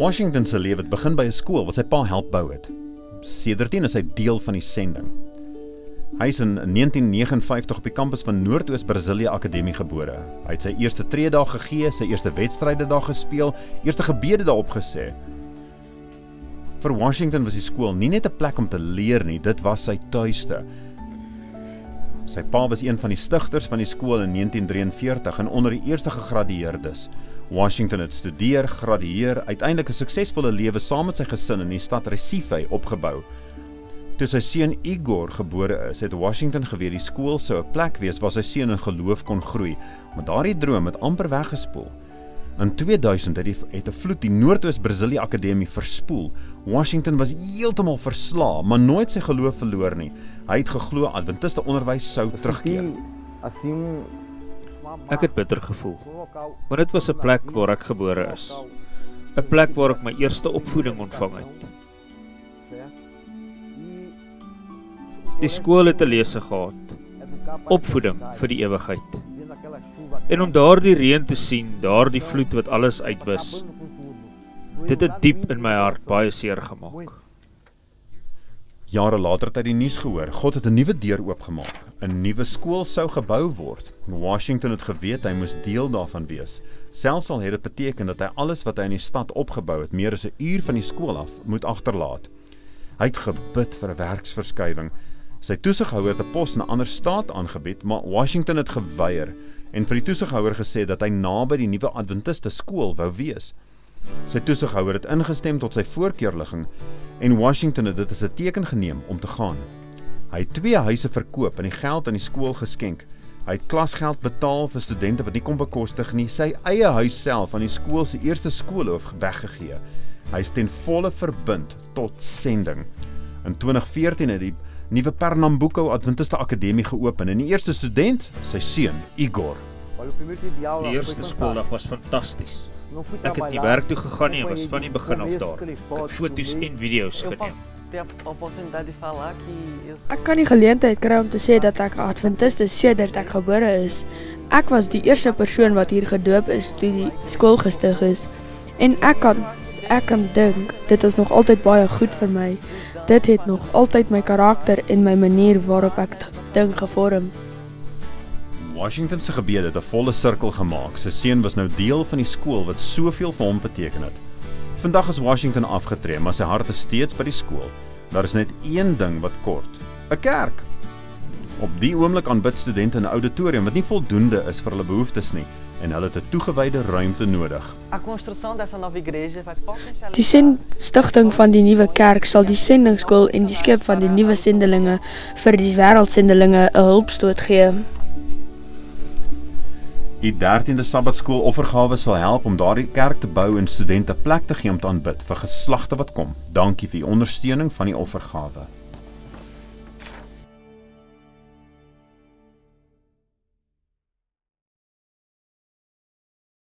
Washington se lewe het begin by 'n skool wat sy pa help bou het. Sedertdien is hy deel van die sending. Hy is in 1959 op die kampus van Noordoos-Brasilia Akademie gebore. Hy het sy eerste treedag gegee, sy eerste wedstryde daar gespeel, eerste gebede daar opgesê. Vir Washington was die skool nie net 'n plek om te leer nie, dit was sy tuiste. Sy pa was een van die stigters van die skool in 1943 en onder die eerste gegradueerdes. Washington het studeer, gradueer, uiteindelik 'n suksesvolle lewe saam met sy gesin in die stad Recife opgebou. Toe sy seun Igor gebore is, het Washington geweet die skool sou 'n plek wees waar sy seun in geloof kon groei, maar daardie droom het amper weggespoel. In 2000 het 'n vloed die Noordoos-Brasilia Akademie verspoel. Washington was heeltemal verslae, maar nooit sy geloof verloor nie. Hy het geglo Adventiste onderwys sou terugkeer. Ek het bitter gevoel, maar dit was 'n plek waar ek gebore is. 'n Plek waar ek my eerste opvoeding ontvang het. Die skool het 'n lese gehad, opvoeding vir die ewigheid. En om daardie reën te sien, daardie vloed wat alles uitwis, dit het diep in my hart baie seer gemaak. Jare later het hy die nuus gehoor, God het 'n nuwe deur oopgemaak. 'n Nuwe skool sou gebou word. Washington het geweet hy moes deel daarvan wees. Selfs al het dit beteken dat hy alles wat hy in die stad opgebou het, meer as 'n uur van die skool af, moet agterlaat. Hy het gebid vir 'n werksverskywing. Sy toesighouer het 'n pos in 'n ander staat aangebied, maar Washington het geweier en vir die toesighouer gesê dat hy naby die nuwe Adventiste skool wou wees. Sy toesighouer het ingestem tot sy voorkeurligging en Washington het dit as 'n teken geneem om te gaan. Hy het 2 huise verkoop en die geld aan die skool geskenk. Hy het klasgeld betaal vir studente wat nie kon bekostig nie, sy eie huis self aan die skool se eerste skoolhoof weggegee. Hy is ten volle verbind tot sending. In 2014 het die nuwe Pernambuco Adventiste Akademie geopen en die eerste student, sy seun Igor. Die eerste skooldag was fantasties. Ek het nie werk toe gegaan nie en was van die begin af daar. Ek het foto's en video's geneem. Ek kan die geleentheid kry om te sê dat ek 'n Adventiste sedert ek gebore is. Ek was die eerste persoon wat hier gedoop is toe die skool gestig is. En ek kan dink, dit is nog altyd baie goed vir my. Dit het nog altyd my karakter en my manier waarop ek dink gevorm. Washington se gebede het 'n volle sirkel gemaak. Sy seun was nou deel van die skool wat soveel vir hom beteken het. Vandag is Washington afgetree, maar sy hart is steeds by die skool. Daar is net een ding wat kort: 'n kerk. Op die oomblik aanbid studente in 'n auditorium wat nie voldoende is vir hulle behoeftes nie, en hulle het 'n toegewyde ruimte nodig. Die stigting van die nuwe kerk sal die sendingskool en die skep van die nuwe sendelinge vir die wêreldsendelinge 'n hulpstoot gee. Die 13de Sabbatskool offergawe sal help om daardie kerk te bou en studente plek te gee om te aanbid vir geslagte wat kom. Dankie vir die ondersteuning van die offergawe.